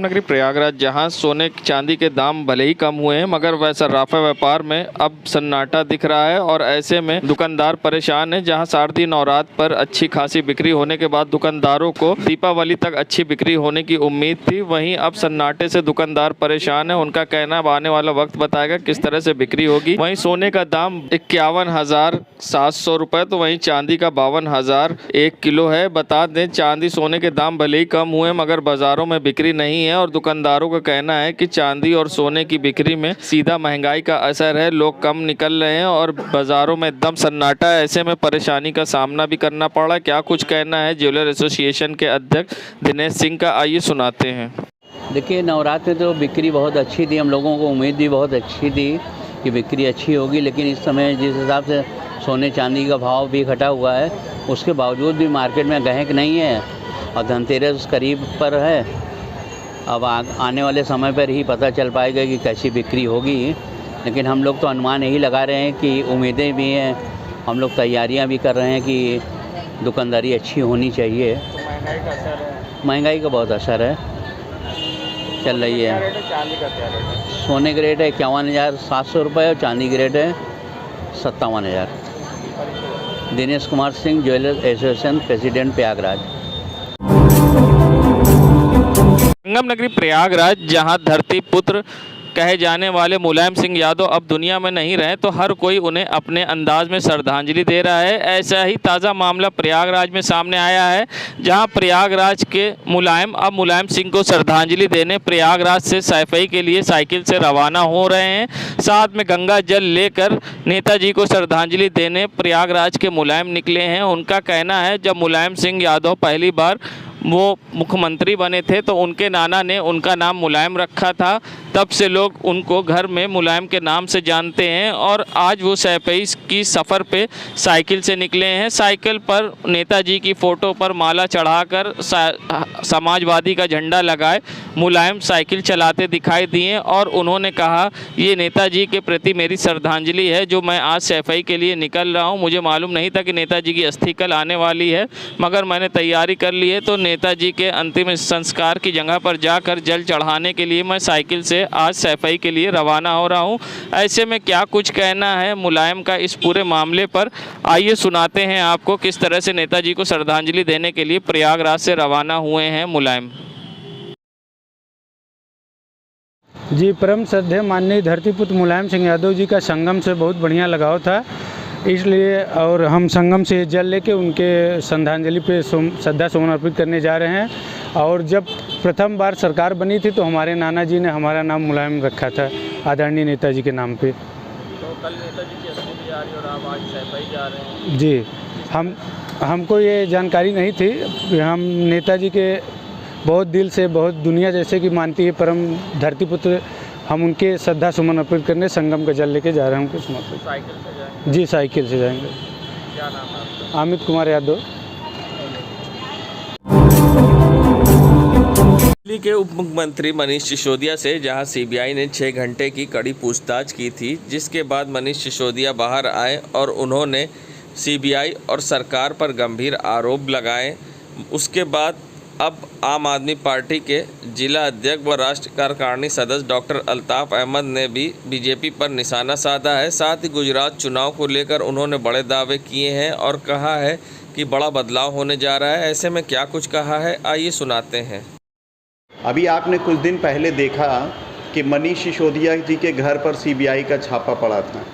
संगम नगरी प्रयागराज, जहां सोने चांदी के दाम भले ही कम हुए हैं मगर वह सर्राफा व्यापार में अब सन्नाटा दिख रहा है और ऐसे में दुकानदार परेशान हैं। जहां शारदीय नवरात पर अच्छी खासी बिक्री होने के बाद दुकानदारों को दीपावली तक अच्छी बिक्री होने की उम्मीद थी, वहीं अब सन्नाटे से दुकानदार परेशान है। उनका कहना है आने वाला वक्त बताएगा किस तरह से बिक्री होगी। वहीं सोने का दाम 51,700 रुपये तो वहीं चांदी का 52,000 1 किलो है। बता दें चांदी सोने के दाम भले ही कम हुए मगर बाजारों में बिक्री नहीं है और दुकानदारों का कहना है कि चांदी और सोने की बिक्री में सीधा महंगाई का असर है। लोग कम निकल रहे हैं और बाजारों में एकदम सन्नाटा है। ऐसे में परेशानी का सामना भी करना पड़ रहा है। क्या कुछ कहना है ज्वेलर एसोसिएशन के अध्यक्ष दिनेश सिंह का, आइए सुनाते हैं। देखिए, नवरात्र में तो बिक्री बहुत अच्छी थी, हम लोगों को उम्मीद भी बहुत अच्छी थी कि बिक्री अच्छी होगी, लेकिन इस समय जिस हिसाब से सोने चांदी का भाव भी घटा हुआ है उसके बावजूद भी मार्केट में ग्राहक नहीं है और धनतेरस करीब पर है। अब आने वाले समय पर ही पता चल पाएगा कि कैसी बिक्री होगी, लेकिन हम लोग तो अनुमान यही लगा रहे हैं कि उम्मीदें भी हैं, हम लोग तैयारियां भी कर रहे हैं कि दुकानदारी अच्छी होनी चाहिए। तो महंगाई का असर है? महंगाई का बहुत असर है, चल रही है। चांदी का क्या रेट है? सोने का रेट है 51,700 रुपये और चांदी का रेट है 57,000। Dinesh Kumar Singh, jeweller association president, Prayagraj. Sangam नगरी प्रयागराज, जहां धरती पुत्र कहे जाने वाले मुलायम सिंह यादव अब दुनिया में नहीं रहे तो हर कोई उन्हें अपने अंदाज में श्रद्धांजलि दे रहा है। ऐसा ही ताज़ा मामला प्रयागराज में सामने आया है, जहां प्रयागराज के मुलायम अब मुलायम सिंह को श्रद्धांजलि देने प्रयागराज से सैफई के लिए साइकिल से रवाना हो रहे हैं। साथ में गंगा जल लेकर नेताजी को श्रद्धांजलि देने प्रयागराज के मुलायम निकले हैं। उनका कहना है जब मुलायम सिंह यादव पहली बार वो मुख्यमंत्री बने थे तो उनके नाना ने उनका नाम मुलायम रखा था, तब से लोग उनको घर में मुलायम के नाम से जानते हैं। और आज वो सैफई की सफ़र पे साइकिल से निकले हैं। साइकिल पर नेताजी की फ़ोटो पर माला चढ़ाकर समाजवादी का झंडा लगाए मुलायम साइकिल चलाते दिखाई दिए और उन्होंने कहा ये नेताजी के प्रति मेरी श्रद्धांजलि है जो मैं आज सैफई के लिए निकल रहा हूँ। मुझे मालूम नहीं था कि नेताजी की अस्थि कल आने वाली है, मगर मैंने तैयारी कर ली है तो नेताजी के अंतिम संस्कार की जगह पर जाकर जल चढ़ाने के लिए मैं साइकिल से आज सैफई के लिए रवाना हो रहा हूं। ऐसे में क्या कुछ कहना है मुलायम का इस पूरे मामले पर, आइए सुनाते हैं आपको किस तरह से नेताजी को श्रद्धांजलि देने के लिए प्रयागराज से रवाना हुए हैं मुलायम। जी, परम श्रद्धेय माननीय धरतीपुत्र मुलायम सिंह यादव जी का संगम से बहुत बढ़िया लगाव था, इसलिए और हम संगम से जल लेके उनके श्रद्धांजलि पे श्रद्धा सुमन अर्पित करने जा रहे हैं। और जब प्रथम बार सरकार बनी थी तो हमारे नाना जी ने हमारा नाम मुलायम रखा था आदरणीय नेताजी के नाम पे। तो कल नेताजी की अस्थि भी जा रही और आप आज सैफई जा रहे हैं? जी, हमको ये जानकारी नहीं थी। हम नेताजी के बहुत दिल से, बहुत दुनिया जैसे कि मानती है परम धरतीपुत्र, हम उनके श्रद्धा सुमन अर्पित करने संगम का जल लेके जा रहे हैं उनके समर्पित। साइकिल से जाएंगे? जी, साइकिल से जाएंगे। क्या नाम है आपका? अमित कुमार यादव। दिल्ली के उप मुख्यमंत्री मनीष सिसोदिया से जहां सीबीआई ने 6 घंटे की कड़ी पूछताछ की थी, जिसके बाद मनीष सिसोदिया बाहर आए और उन्होंने सीबीआई और सरकार पर गंभीर आरोप लगाए। उसके बाद अब आम आदमी पार्टी के जिला अध्यक्ष व राष्ट्र कार्यकारिणी सदस्य डॉक्टर अल्ताफ़ अहमद ने भी बीजेपी पर निशाना साधा है। साथ ही गुजरात चुनाव को लेकर उन्होंने बड़े दावे किए हैं और कहा है कि बड़ा बदलाव होने जा रहा है। ऐसे में क्या कुछ कहा है, आइए सुनाते हैं। अभी आपने कुछ दिन पहले देखा कि मनीष सिसोदिया जी के घर पर सीबीआई का छापा पड़ा था।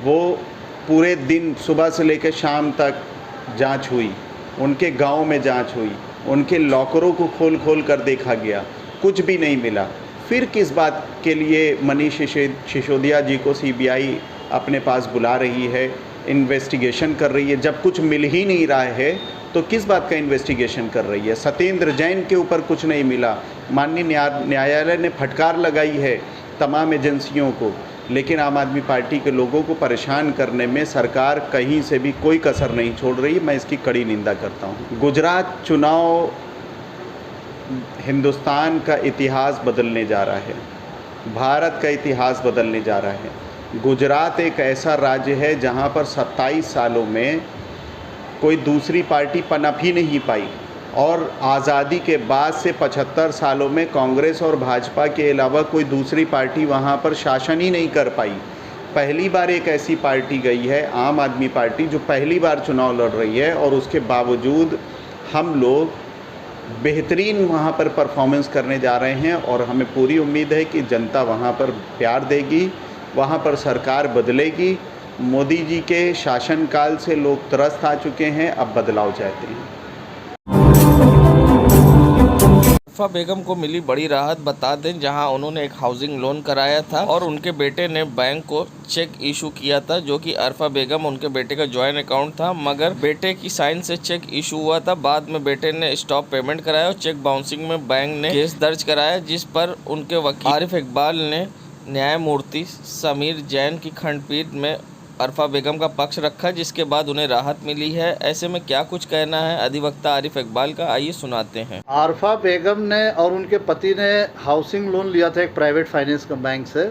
वो पूरे दिन सुबह से लेकर शाम तक जांच हुई, उनके गांव में जांच हुई, उनके लॉकरों को खोल खोल कर देखा गया, कुछ भी नहीं मिला। फिर किस बात के लिए मनीष सिसोदिया जी को सीबीआई अपने पास बुला रही है, इन्वेस्टिगेशन कर रही है? जब कुछ मिल ही नहीं रहा है तो किस बात का इन्वेस्टिगेशन कर रही है? सत्येंद्र जैन के ऊपर कुछ नहीं मिला, माननीय न्यायालय ने फटकार लगाई है तमाम एजेंसियों को, लेकिन आम आदमी पार्टी के लोगों को परेशान करने में सरकार कहीं से भी कोई कसर नहीं छोड़ रही। मैं इसकी कड़ी निंदा करता हूँ। गुजरात चुनाव हिंदुस्तान का इतिहास बदलने जा रहा है, भारत का इतिहास बदलने जा रहा है। गुजरात एक ऐसा राज्य है जहाँ पर 27 सालों में कोई दूसरी पार्टी पनप ही नहीं पाई। और आज़ादी के बाद से 75 सालों में कांग्रेस और भाजपा के अलावा कोई दूसरी पार्टी वहाँ पर शासन ही नहीं कर पाई। पहली बार एक ऐसी पार्टी गई है, आम आदमी पार्टी, जो पहली बार चुनाव लड़ रही है और उसके बावजूद हम लोग बेहतरीन वहाँ पर परफॉर्मेंस करने जा रहे हैं और हमें पूरी उम्मीद है कि जनता वहाँ पर प्यार देगी, वहाँ पर सरकार बदलेगी। मोदी जी के शासनकाल से लोग त्रस्त आ चुके हैं, अब बदलाव चाहते हैं। अरफा बेगम को मिली बड़ी राहत, बता दें, जहां उन्होंने एक हाउसिंग लोन कराया था और उनके बेटे ने बैंक को चेक इशू किया था, जो कि अरफा बेगम उनके बेटे का जॉइंट अकाउंट था, मगर बेटे की साइन से चेक इशू हुआ था। बाद में बेटे ने स्टॉप पेमेंट कराया और चेक बाउंसिंग में बैंक ने केस दर्ज कराया, जिस पर उनके वकील आरिफ इकबाल ने न्यायमूर्ति समीर जैन की खंडपीठ में अरफा बेगम का पक्ष रखा, जिसके बाद उन्हें राहत मिली है। ऐसे में क्या कुछ कहना है अधिवक्ता आरिफ इकबाल का, आइए सुनाते हैं। अरफा बेगम ने और उनके पति ने हाउसिंग लोन लिया था एक प्राइवेट फाइनेंस बैंक से,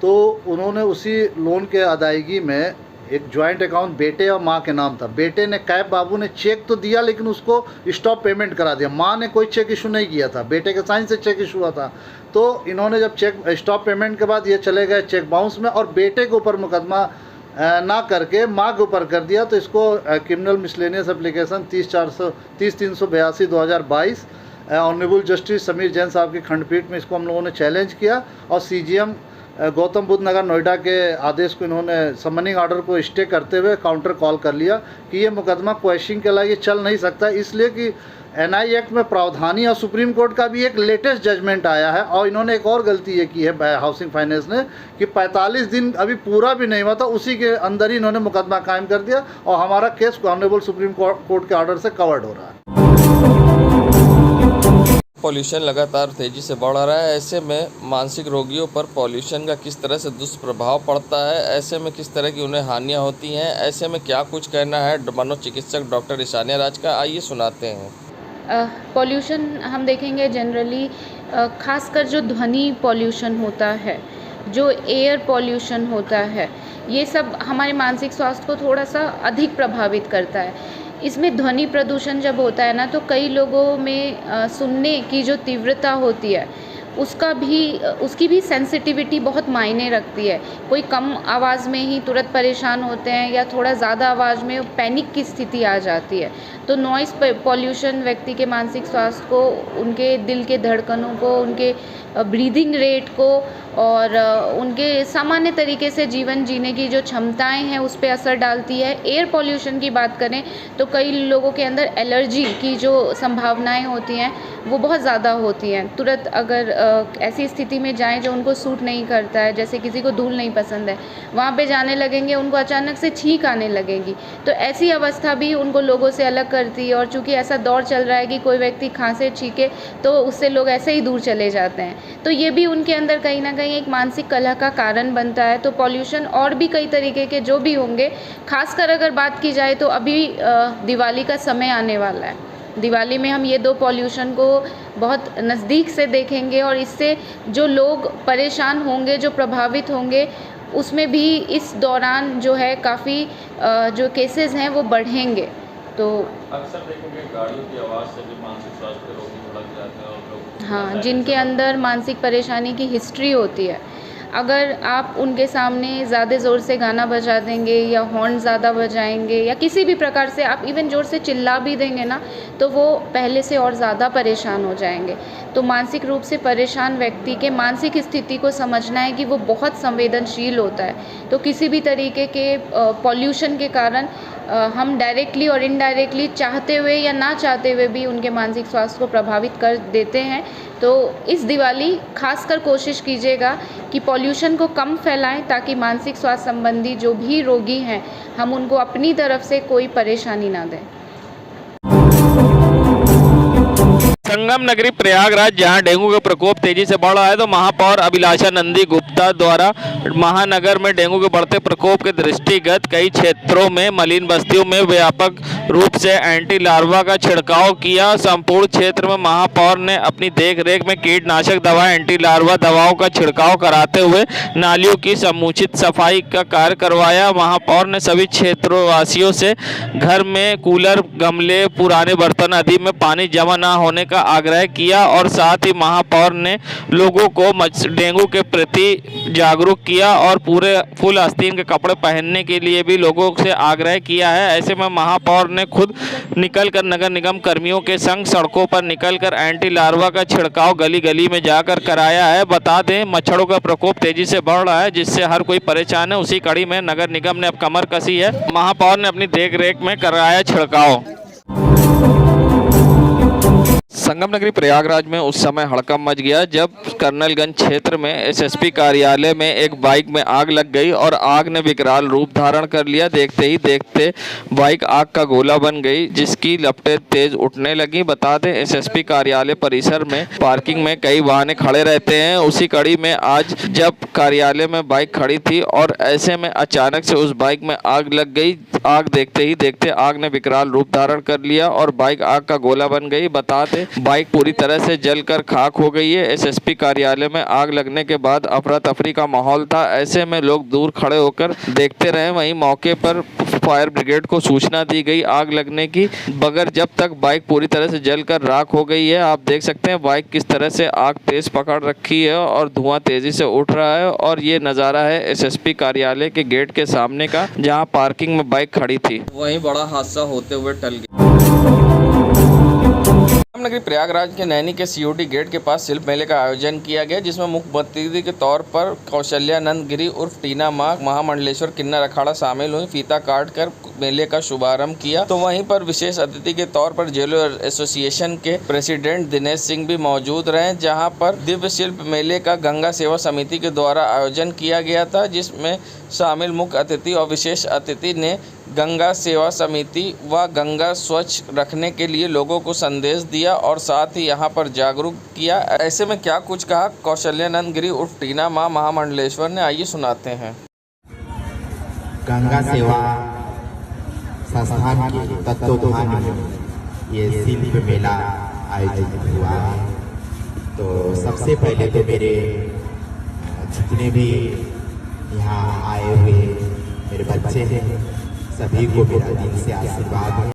तो उन्होंने उसी लोन के अदायगी में एक जॉइंट अकाउंट बेटे और माँ के नाम था। बेटे ने कैब बाबू ने चेक तो दिया लेकिन उसको स्टॉप पेमेंट करा दिया। माँ ने कोई चेक इशू नहीं किया था, बेटे के साइन से चेक इशू हुआ था। तो इन्होंने जब चेक स्टॉप पेमेंट के बाद ये चले गए चेक बाउंस में और बेटे के ऊपर मुकदमा ना करके माँ के ऊपर कर दिया। तो इसको criminal miscellaneous application 30-382/2022 honourable justice Sameer Jain साहब की खंडपीठ में इसको हम लोगों ने चैलेंज किया और सीजीएम गौतम बुद्ध नगर नोएडा के आदेश को इन्होंने समनिंग ऑर्डर को स्टे करते हुए काउंटर कॉल कर लिया कि ये मुकदमा क्वेश्चन के लायक चल नहीं सकता, इसलिए कि एनआई एक्ट में प्रावधान है और सुप्रीम कोर्ट का भी एक लेटेस्ट जजमेंट आया है। और इन्होंने एक और गलती ये की है हाउसिंग फाइनेंस ने कि 45 दिन अभी पूरा भी नहीं हुआ था, उसी के अंदर ही इन्होंने मुकदमा कायम कर दिया और हमारा केस ऑनरेबल सुप्रीम कोर्ट के ऑर्डर से कवर्ड हो रहा है। पॉल्यूशन लगातार तेजी से बढ़ रहा है, ऐसे में मानसिक रोगियों पर पॉल्यूशन का किस तरह से दुष्प्रभाव पड़ता है, ऐसे में किस तरह की उन्हें हानियां होती हैं, ऐसे में क्या कुछ कहना है मनोचिकित्सक डॉक्टर ईशानिया राज का, आइए सुनाते हैं। पॉल्यूशन हम देखेंगे जनरली खासकर जो ध्वनि पॉल्यूशन होता है, जो एयर पॉल्यूशन होता है, ये सब हमारे मानसिक स्वास्थ्य को थोड़ा सा अधिक प्रभावित करता है। इसमें ध्वनि प्रदूषण जब होता है ना, तो कई लोगों में सुनने की जो तीव्रता होती है उसकी भी सेंसिटिविटी बहुत मायने रखती है। कोई कम आवाज़ में ही तुरंत परेशान होते हैं या थोड़ा ज़्यादा आवाज़ में पैनिक की स्थिति आ जाती है। तो नॉइज़ पॉल्यूशन व्यक्ति के मानसिक स्वास्थ्य को, उनके दिल के धड़कनों को, उनके ब्रीदिंग रेट को और उनके सामान्य तरीके से जीवन जीने की जो क्षमताएं हैं उस पर असर डालती है। एयर पॉल्यूशन की बात करें तो कई लोगों के अंदर एलर्जी की जो संभावनाएं होती हैं वो बहुत ज़्यादा होती हैं। तुरंत अगर ऐसी स्थिति में जाएं जो उनको सूट नहीं करता है, जैसे किसी को धूल नहीं पसंद है, वहाँ पे जाने लगेंगे, उनको अचानक से छींक आने लगेगी। तो ऐसी अवस्था भी उनको लोगों से अलग करती है। और चूँकि ऐसा दौर चल रहा है कि कोई व्यक्ति खांसे छींके तो उससे लोग ऐसे ही दूर चले जाते हैं, तो ये भी उनके अंदर कहीं ना कहीं एक मानसिक कलह का कारण बनता है। तो पॉल्यूशन और भी कई तरीके के जो भी होंगे, खासकर अगर बात की जाए तो अभी दिवाली का समय आने वाला है। दिवाली में हम ये दो पॉल्यूशन को बहुत नज़दीक से देखेंगे और इससे जो लोग परेशान होंगे, जो प्रभावित होंगे, उसमें भी इस दौरान जो है काफ़ी जो केसेस हैं वो बढ़ेंगे। तो अक्सर देखेंगे गाड़ियों की आवाज़ से भी मानसिक स्वास्थ्य के रोगी भड़क जाते हैं और लोग, हाँ, जिनके अंदर मानसिक परेशानी की हिस्ट्री होती है, अगर आप उनके सामने ज़्यादा ज़ोर से गाना बजा देंगे या हॉर्न ज़्यादा बजाएंगे या किसी भी प्रकार से आप इवन ज़ोर से चिल्ला भी देंगे ना, तो वो पहले से और ज़्यादा परेशान हो जाएंगे। तो मानसिक रूप से परेशान व्यक्ति के मानसिक स्थिति को समझना है कि वो बहुत संवेदनशील होता है। तो किसी भी तरीके के पॉल्यूशन के कारण हम डायरेक्टली और इनडायरेक्टली, चाहते हुए या ना चाहते हुए भी उनके मानसिक स्वास्थ्य को प्रभावित कर देते हैं। तो इस दिवाली खासकर कोशिश कीजिएगा कि पॉल्यूशन को कम फैलाएं, ताकि मानसिक स्वास्थ्य संबंधी जो भी रोगी हैं हम उनको अपनी तरफ से कोई परेशानी ना दें। संगम नगरी प्रयागराज जहां डेंगू का प्रकोप तेजी से बढ़ रहा है, तो महापौर अभिलाषा नंदी गुप्ता द्वारा महानगर में डेंगू के बढ़ते प्रकोप के दृष्टिगत कई क्षेत्रों में मलिन बस्तियों में व्यापक रूप से एंटी लार्वा का छिड़काव किया। संपूर्ण क्षेत्र में महापौर ने अपनी देखरेख में कीटनाशक दवा एंटी लार्वा दवाओं का छिड़काव कराते हुए नालियों की समुचित सफाई का कार्य करवाया। महापौर ने सभी क्षेत्रवासियों से घर में कूलर, गमले, पुराने बर्तन आदि में पानी जमा न होने का आग्रह किया और साथ ही महापौर ने लोगों को डेंगू के प्रति जागरूक किया और पूरे फुल आस्तीन के कपड़े पहनने के लिए भी लोगों से आग्रह किया है। ऐसे में महापौर ने खुद निकलकर नगर निगम कर्मियों के संग सड़कों पर निकलकर एंटी लार्वा का छिड़काव गली गली में जाकर कराया है। बता दें, मच्छरों का प्रकोप तेजी से बढ़ रहा है, जिससे हर कोई परेशान है। उसी कड़ी में नगर निगम ने अब कमर कसी है। महापौर ने अपनी देखरेख में कराया छिड़काव। संगम नगरी प्रयागराज में उस समय हड़कंप मच गया जब कर्नलगंज क्षेत्र में एसएसपी कार्यालय में एक बाइक में आग लग गई और आग ने विकराल रूप धारण कर लिया। देखते ही देखते बाइक आग का गोला बन गई, जिसकी लपटें तेज उठने लगी। बता दें, एसएसपी कार्यालय परिसर में पार्किंग में कई वाहन खड़े रहते हैं। उसी कड़ी में आज जब कार्यालय में बाइक खड़ी थी और ऐसे में अचानक से उस बाइक में आग लग गई। आग देखते ही देखते आग ने विकराल रूप धारण कर लिया और बाइक आग का गोला बन गई। बता दें, बाइक पूरी तरह से जलकर खाक हो गई है। एसएसपी कार्यालय में आग लगने के बाद अफरा तफरी का माहौल था। ऐसे में लोग दूर खड़े होकर देखते रहे। वहीं मौके पर फायर ब्रिगेड को सूचना दी गई आग लगने की, मगर जब तक बाइक पूरी तरह से जलकर राख हो गई है। आप देख सकते हैं बाइक किस तरह से आग तेज पकड़ रखी है और धुआं तेजी से उठ रहा है। और ये नज़ारा है एसएसपी कार्यालय के गेट के सामने का, जहां पार्किंग में बाइक खड़ी थी। वहीं बड़ा हादसा होते हुए टल गया। नगरी प्रयागराज के नैनी के सीओडी गेट के पास शिल्प मेले का आयोजन किया गया, जिसमें मुख्य अतिथि के तौर पर कौशल्यानंद गिरी उर्फ टीना माँ, महामंडलेश्वर किन्नर अखाड़ा शामिल हुई। फीता काट कर मेले का शुभारंभ किया। तो वहीं पर विशेष अतिथि के तौर पर जेलर एसोसिएशन के प्रेसिडेंट दिनेश सिंह भी मौजूद रहे, जहां पर दिव्य शिल्प मेले का गंगा सेवा समिति के द्वारा आयोजन किया गया था, जिसमें शामिल मुख्य अतिथि और विशेष अतिथि ने गंगा सेवा समिति व गंगा स्वच्छ रखने के लिए लोगों को संदेश दिया और साथ ही यहां पर जागरूक किया। ऐसे में क्या कुछ कहा कौशल्यानंद गिरी उर्फ टीना माँ महामंडलेश्वर ने, आइए सुनाते हैं। गंगा सेवा संस्थान के तत्वावधान में ये शिल्प मेला आयोजित हुआ है। तो सबसे पहले तो मेरे जितने भी यहाँ आए हुए मेरे बच्चे हैं, सभी को मेरा दिल से आशीर्वाद है।